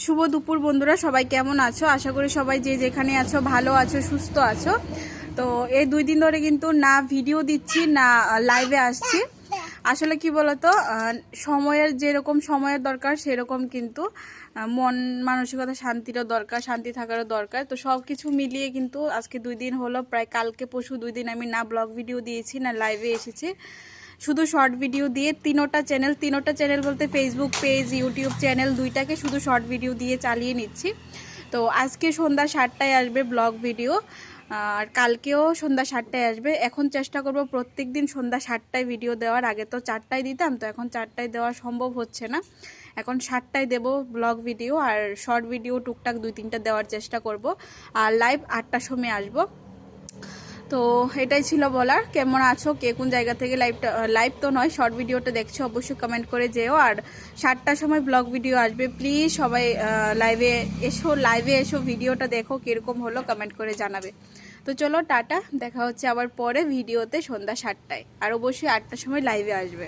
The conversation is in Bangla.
শুভ দুপুর বন্ধুরা, সবাই কেমন আছো? আশা করি সবাই যে যেখানে আছো ভালো আছো, সুস্থ আছো। তো এই 2 দিন ধরে কিন্তু না ভিডিও দিচ্ছি না লাইভে আসছি। আসলে কি বলতো, সময়ের যেরকম সময়ের দরকার সেরকম কিন্তু মন মানসিকতা শান্তিরও দরকার, শান্তি থাকারও দরকার। তো সব কিছু মিলিয়ে কিন্তু আজকে 2 দিন হলো, প্রায় কালকে পরশু 2 দিন আমি না ব্লগ ভিডিও দিয়েছি না লাইভে এসেছি। শুধু শর্ট ভিডিও দিয়ে তিনোটা চ্যানেল বলতে ফেসবুক পেজ, ইউটিউব চ্যানেল দুইটাকে শুধু শর্ট ভিডিও দিয়ে চালিয়ে নিচ্ছি। তো আজকে সন্ধ্যা 7টায় আসবে ব্লগ ভিডিও, আর কালকেও সন্ধ্যা 7টায় আসবে। এখন চেষ্টা করব প্রত্যেক দিন সন্ধ্যা 7টায় ভিডিও দেওয়ার। আগে তো 4টায় দিতাম, তো এখন 4টায় দেওয়া সম্ভব হচ্ছে না। এখন 7টায় দেব ব্লগ ভিডিও, আর শর্ট ভিডিও টুকটাক 2-3টা দেওয়ার চেষ্টা করব। আর লাইভ 8টার সময় আসবো। তো এটাই ছিল বলার। কেমন আছো, কে কোন জায়গা থেকে লাইভ তো নয়, শর্ট ভিডিওটা দেখছো অবশ্যই কমেন্ট করে যেও। আর 7টার সময় ব্লগ ভিডিও আসবে, প্লিজ সবাই লাইভে এসো, ভিডিওটা দেখো কীরকম হলো কমেন্ট করে জানাবে। তো চলো টাটা, দেখা হচ্ছে আবার পরে ভিডিওতে সন্ধ্যা 7টায়, আর অবশ্যই 8টার সময় লাইভে আসবে।